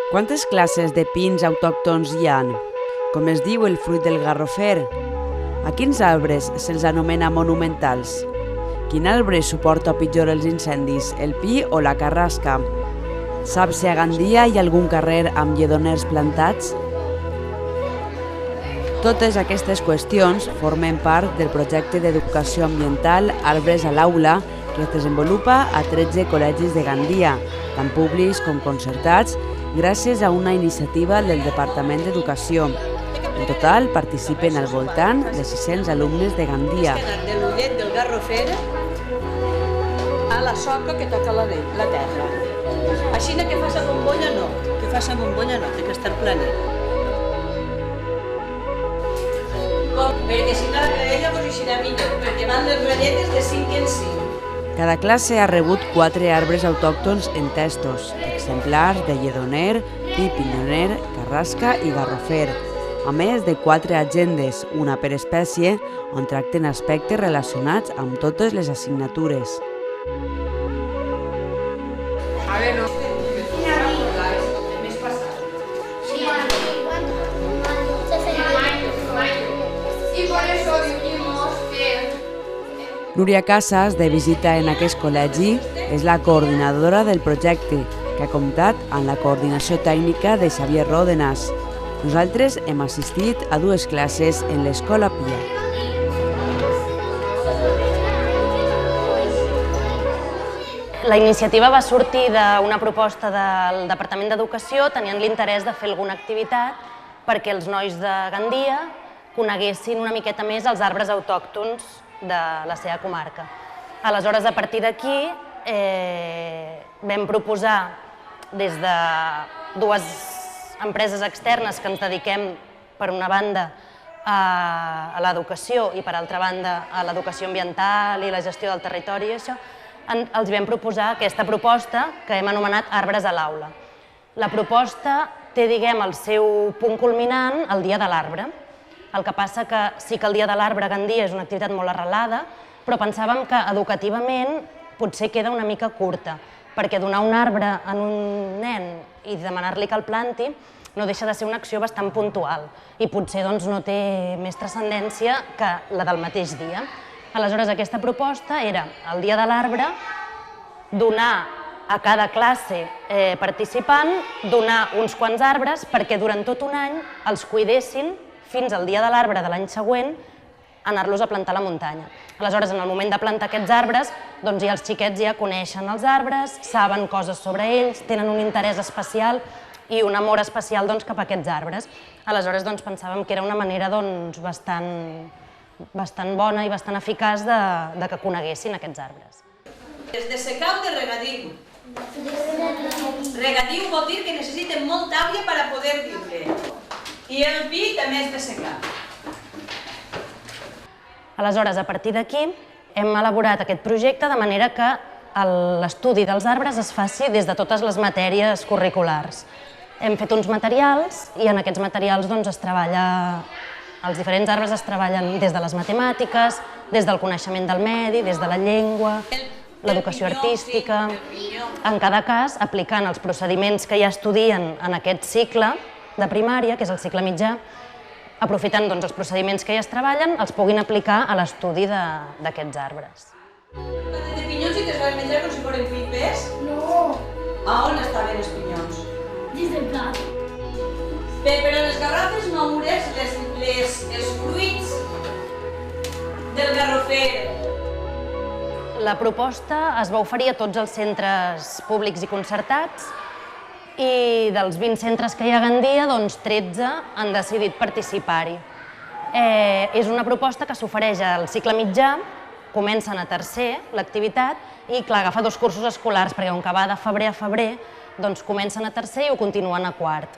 Quantes classes de pins autòctons hi ha? Com es diu el fruit del garrofer? A quins arbres se'ls anomena monumentals? Quin arbre suporta pitjor els incendis, el pi o la carrasca? Saps si a Gandia hi ha algun carrer amb lledoners plantats? Totes aquestes qüestions formen part del projecte d'educació ambiental Arbres a l'Aula, que es desenvolupa a 13 col·legis de Gandia, tant públics com concertats, gràcies a una iniciativa del Departament d'Educació. En total participen al voltant de 600 alumnes de Gandia. De l'ullet del garrofer a la soca que toca la terra. Així que fa la bombolla no, té que estar planet. Perquè si no, ella posicionarà millor, perquè van les ratlletes de 5 en 5. Cada classe ha rebut 4 arbres autòctons en testos, exemplars de lledoner, pi pinyoner, carrasca i garrofer, a més de 4 agendes, una per espècie, on tracten aspectes relacionats amb totes les assignatures. A ver, no. Núria Casas, de visita en aquest col·legi, és la coordinadora del projecte, que ha comptat amb la coordinació tècnica de Xavier Ródenas. Nosaltres hem assistit a 2 classes en l'Escola Pia. La iniciativa va sortir d'una proposta del Departament d'Educació tenint l'interès de fer alguna activitat perquè els nois de Gandia coneguessin una miqueta més els arbres autòctons de la seva comarca. Aleshores, a partir d'aquí, vam proposar des de 2 empreses externes que ens dediquem, per una banda, a l'educació i, per altra banda, a l'educació ambiental i la gestió del territori i això, els vam proposar aquesta proposta que hem anomenat Arbres a l'Aula. La proposta té, diguem, el seu punt culminant el Dia de l'Arbre. El que passa que sí que el Dia de l'Arbre a Gandia és una activitat molt arrelada, però pensàvem que educativament potser queda una mica curta, perquè donar un arbre a un nen i demanar-li que el planti no deixa de ser una acció bastant puntual i potser no té més transcendència que la del mateix dia. Aleshores, aquesta proposta era, el Dia de l'Arbre, donar a cada classe participant, donar uns quants arbres perquè durant tot un any els cuidessin fins al Dia de l'Arbre de l'any següent, anar-los a plantar a la muntanya. Aleshores, en el moment de plantar aquests arbres, ja els xiquets ja coneixen els arbres, saben coses sobre ells, tenen un interès especial i un amor especial cap a aquests arbres. Aleshores, pensàvem que era una manera bastant bona i bastant eficaç de que coneguessin aquests arbres. És de secà o de regadiu? Regadiu vol dir que necessiten molta aigua per poder viure. I el pi també és de secà. Aleshores, a partir d'aquí, hem elaborat aquest projecte de manera que l'estudi dels arbres es faci des de totes les matèries curriculars. Hem fet uns materials i en aquests materials es treballa, els diferents arbres es treballen des de les matemàtiques, des del coneixement del medi, des de la llengua, l'educació artística, en cada cas aplicant els procediments que ja estudien en aquest cicle de primària, que és el cicle mitjà, aprofitant els procediments que ja es treballen, els puguin aplicar a l'estudi d'aquests arbres. De pinyons i que es van menjar com si foren pipes? No. A on estaven els pinyons? Dins del plat. Però les garrofes moures, els fruits del garrofer. La proposta es va oferir a tots els centres públics i concertats i dels 20 centres que hi ha a Gandia, 13 han decidit participar-hi. És una proposta que s'ofereix al cicle mitjà, comencen a tercer l'activitat i, clar, agafa 2 cursos escolars, perquè com que va de febrer a febrer, comencen a tercer i ho continuen a quart.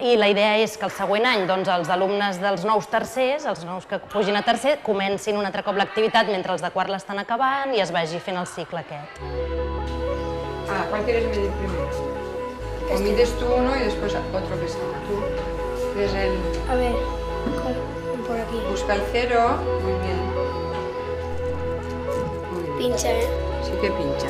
I la idea és que el següent any els alumnes dels nous tercers, els nous que pugin a tercer, comencin un altre cop l'activitat mentre els de quart l'estan acabant i es vagi fent el cicle aquest. ¿Cuál quieres medir primero? O mides tú uno y después otro que salga. Tú eres el... A ver, por aquí. busca el cero. Muy bien. Muy bien. Pincha, ¿eh? Sí que pincha.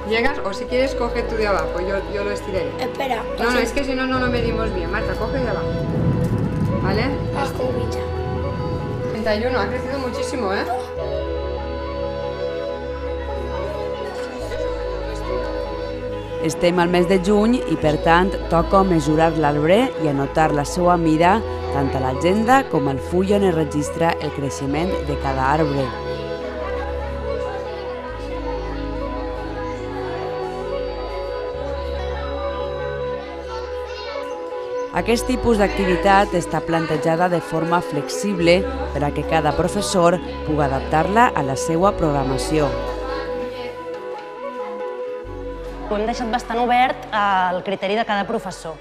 ¿Llegas? O si quieres, coge tú de abajo. Yo lo estiraré. Espera. No, es que si no, no lo medimos bien. Marta, coge de abajo. ¿Vale? Abajo, pincha. 31, ha crecido muchísimo, ¿eh? Estem al mes de juny i, per tant, toca mesurar l'arbre i anotar la seva mida tant a l'agenda com al full on es registra el creixement de cada arbre. Aquest tipus d'activitat està plantejada de forma flexible per a que cada professor pugui adaptar-la a la seva programació. Ho hem deixat bastant obert al criteri de cada professor.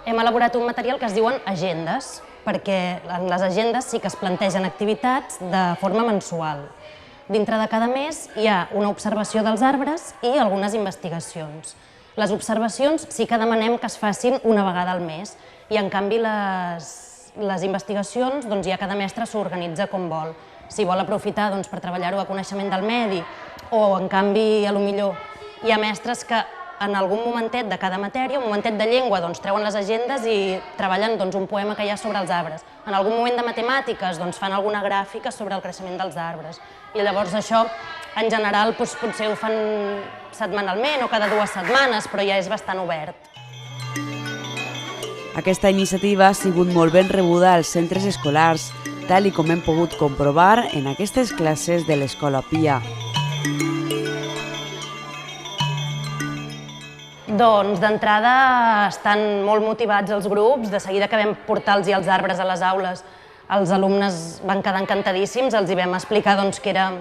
Hem elaborat un material que es diuen agendes, perquè en les agendes sí que es plantegen activitats de forma mensual. Dintre de cada mes hi ha una observació dels arbres i algunes investigacions. Les observacions sí que demanem que es facin una vegada al mes i, en canvi, les investigacions ja cada mestre s'organitza com vol. Si vol aprofitar per treballar-ho a coneixement del medi o, en canvi, potser hi ha mestres que en algun momentet de cada matèria, un momentet de llengua, treuen les agendes i treballen un poema que hi ha sobre els arbres. En algun moment de matemàtiques fan alguna gràfica sobre el creixement dels arbres. I llavors això, en general, potser ho fan setmanalment o cada 2 setmanes, però ja és bastant obert. Aquesta iniciativa ha sigut molt ben rebuda als centres escolars, tal com hem pogut comprovar en aquestes classes de l'Escola Pia. Doncs d'entrada estan molt motivats els grups. De seguida que vam portar-los els arbres a les aules, els alumnes van quedar encantadíssims. Els hi vam explicar que era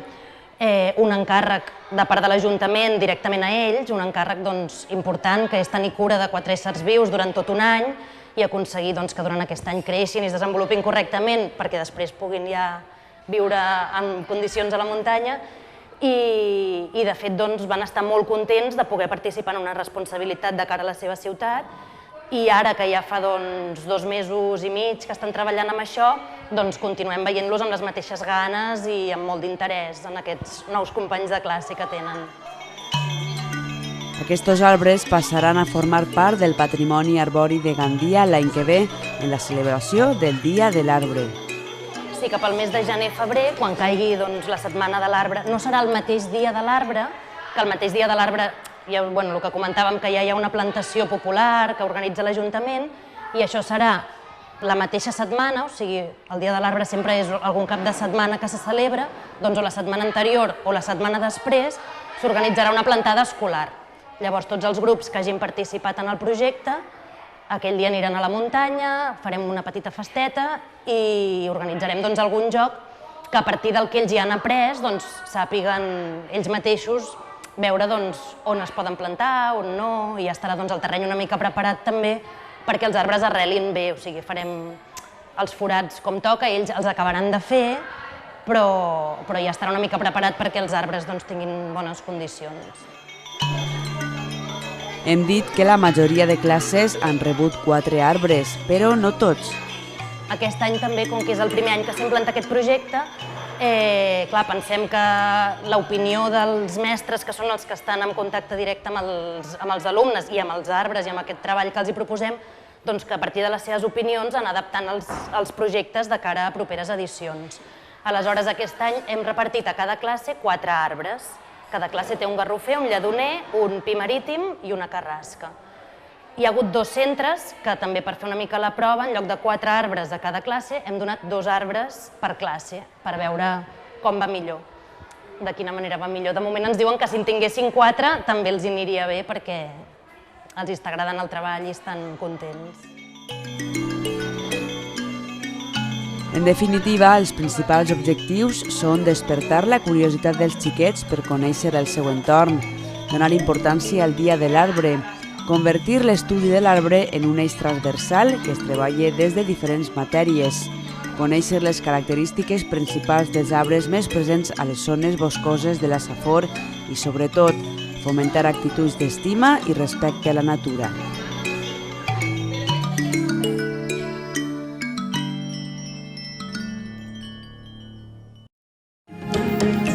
un encàrrec de part de l'Ajuntament directament a ells, un encàrrec important, que és tenir cura de 4 éssers vius durant tot un any i aconseguir que durant aquest any creixin i es desenvolupin correctament perquè després puguin ja viure en condicions a la muntanya. I de fet van estar molt contents de poder participar en una responsabilitat de cara a la seva ciutat, i ara que ja fa 2 mesos i mig que estan treballant amb això, continuem veient-los amb les mateixes ganes i amb molt d'interès en aquests nous companys de classe que tenen. Aquests arbres passaran a formar part del patrimoni arbori de Gandia l'any que ve en la celebració del Dia de l'Arbre. Sí, cap al mes de gener-febrer, quan caigui la setmana de l'arbre, no serà el mateix dia de l'arbre, que el mateix dia de l'arbre, el que comentàvem, que ja hi ha una plantació popular que organitza l'Ajuntament, i això serà la mateixa setmana, o sigui, el dia de l'arbre sempre és algun cap de setmana que se celebra, doncs o la setmana anterior o la setmana després s'organitzarà una plantada escolar. Llavors tots els grups que hagin participat en el projecte aquell dia aniran a la muntanya, farem una petita festeta i organitzarem algun joc que a partir del que ells ja han après sàpiguen ells mateixos veure on es poden plantar, on no, i ja estarà el terreny una mica preparat també perquè els arbres arrelin bé, o sigui, farem els forats com toca, ells els acabaran de fer, però ja estarà una mica preparat perquè els arbres tinguin bones condicions. Hem dit que la majoria de classes han rebut 4 arbres, però no tots. Aquest any també, com que és el primer any que s'implanta aquest projecte, pensem que l'opinió dels mestres, que són els que estan en contacte directe amb els alumnes i amb els arbres i amb aquest treball que els hi proposem, que a partir de les seves opinions han adaptant els projectes de cara a properes edicions. Aleshores, aquest any hem repartit a cada classe 4 arbres. Cada classe té un garrofer, un lledoner, un pi marítim i una carrasca. Hi ha hagut 2 centres que també per fer una mica la prova, en lloc de 4 arbres a cada classe, hem donat 2 arbres per classe, per veure com va millor, de quina manera va millor. De moment ens diuen que si en tinguessin 4 també els aniria bé perquè els està agradant el treball i estan contents. En definitiva, els principals objectius són despertar la curiositat dels xiquets per conèixer el seu entorn, donar importància al Dia de l'Arbre, convertir l'estudi de l'arbre en un eix transversal que es treballa des de diferents matèries, conèixer les característiques principals dels arbres més presents a les zones boscoses de la Safor i, sobretot, fomentar actituds d'estima i respecte a la natura. Gràcies.